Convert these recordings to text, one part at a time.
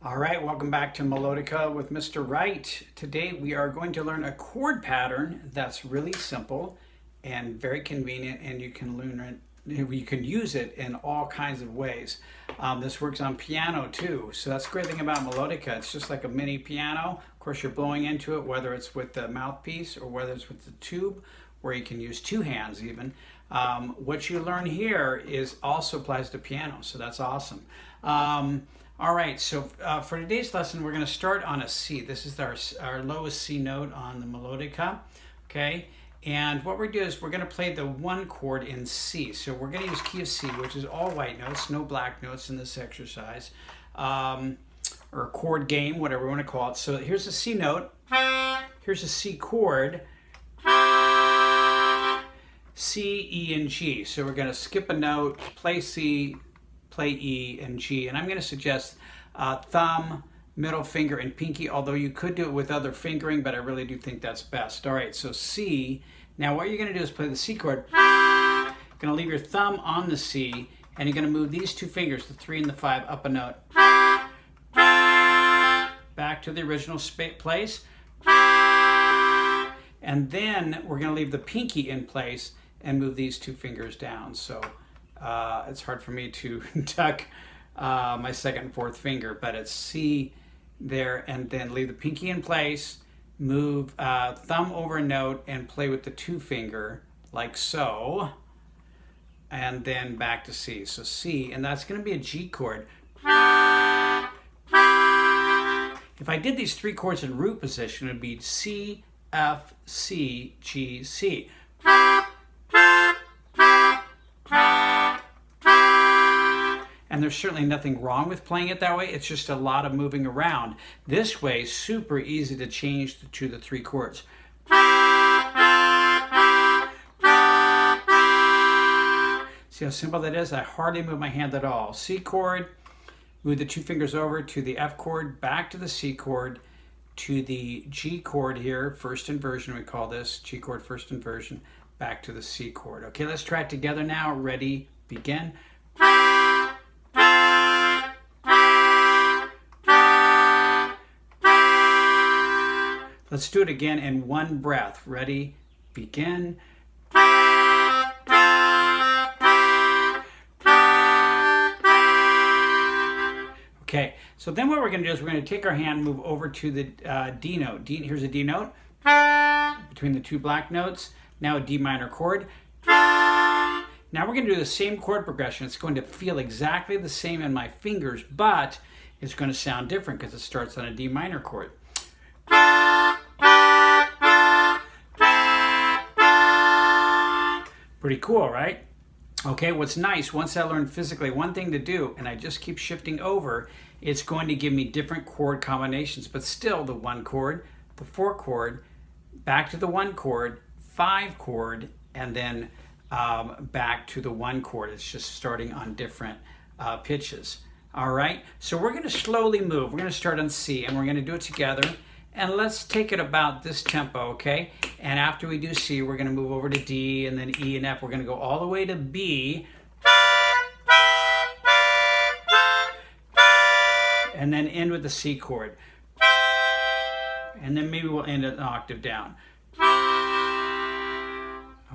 All right, welcome back to Melodica with Mr. Wright. Today we are going to learn a chord pattern that's really simple and very convenient, and you can learn it. You can use it in all kinds of ways. This works on piano too, so that's the great thing about Melodica. It's just like a mini piano. Of course, you're blowing into it, whether it's with the mouthpiece or whether it's with the tube, where you can use two hands even. What you learn here is also applies to piano, so that's awesome. All right, so for today's lesson, we're going to start on a C. This is our lowest C note on the Melodica, okay? And what we're going to do is we're going to play the one chord in C. So we're going to use key of C, which is all white notes, no black notes in this exercise, or chord game, whatever we want to call it. So here's a C note, here's a C chord, C, E, and G. So we're going to skip a note, play C, play E and G, and I'm going to suggest thumb, middle finger, and pinky, although you could do it with other fingering, but I really do think that's best. All right, so C. Now what you're going to do is play the C chord. You're going to leave your thumb on the C, and you're going to move these two fingers, the 3 and the 5, up a note. Back to the original place. And then we're going to leave the pinky in place and move these two fingers down. So it's hard for me to tuck my second and fourth finger, but it's C there, and then leave the pinky in place, move thumb over a note, and play with the two finger like so, and then back to C. So C, and that's going to be a G chord. If I did these three chords in root position, it would be C, F, C, G, C. And there's certainly nothing wrong with playing it that way. It's just a lot of moving around. This way, super easy to change to the three chords. See how simple that is? I hardly move my hand at all. C chord, move the two fingers over to the F chord, back to the C chord, to the G chord here, first inversion we call this, G chord first inversion, back to the C chord. Okay, let's try it together now. Ready, begin. Let's do it again in one breath. Ready, begin. Okay, so then what we're going to do is we're going to take our hand, move over to the D note. Here's a D note between the two black notes. Now a D minor chord. Now we're going to do the same chord progression. It's going to feel exactly the same in my fingers, but it's going to sound different because it starts on a D minor chord. Pretty cool, right? Okay, what's nice, once I learned physically one thing to do, and I just keep shifting over, it's going to give me different chord combinations, but still the one chord, the 4 chord, back to the 1 chord, 5 chord, and then back to the 1 chord. It's just starting on different pitches. All right, so we're going to slowly move. We're going to start on C, and we're going to do it together. And let's take it about this tempo, okay? And after we do C, we're going to move over to D, and then E and F. We're going to go all the way to B, and then end with the C chord. And then maybe we'll end an octave down.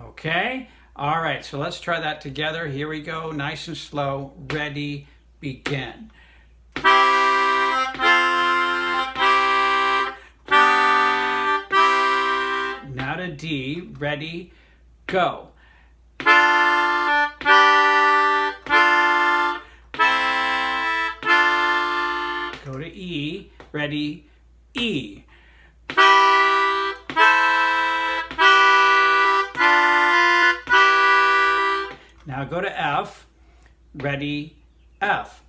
Okay? All right, so let's try that together. Here we go, nice and slow. Ready, begin. Now to D, ready, go. Go to E, ready, E. Now go to F, ready, F.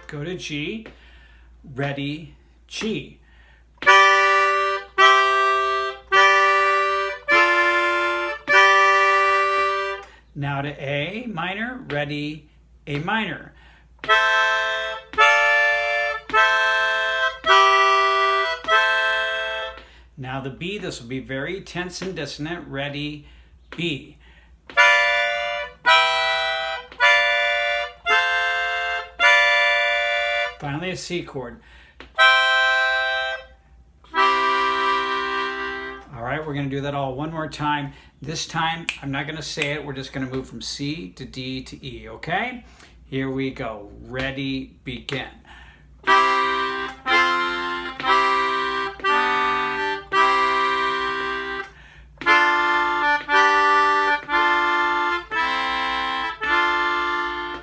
Go to G, ready, G. Now to A minor, ready, A minor. Now the B, this will be very tense and dissonant. Ready, B. Finally a C chord. All right, we're going to do that all one more time. This time, I'm not going to say it. We're just going to move from C to D to E, okay? Here we go. Ready, begin.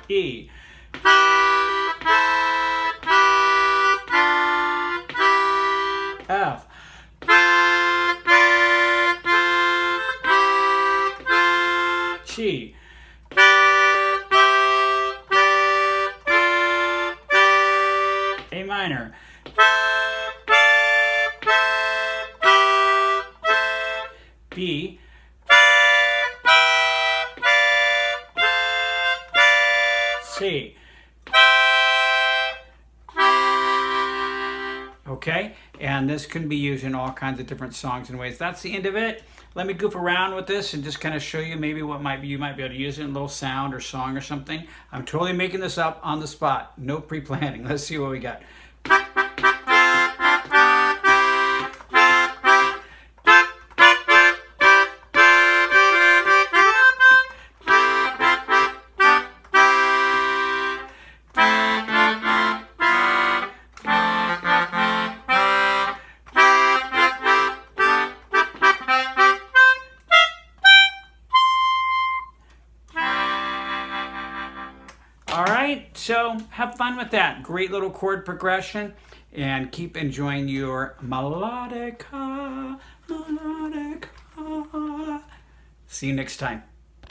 E. F. G. A minor. B. C. Okay, and this can be used in all kinds of different songs and ways. That's the end of it. Let me goof around with this and just kind of show you maybe what you might be able to use it in a little sound or song or something. I'm totally making this up on the spot. No pre-planning. Let's see what we got. All right, so have fun with that. Great little chord progression, and keep enjoying your melodica. See you next time.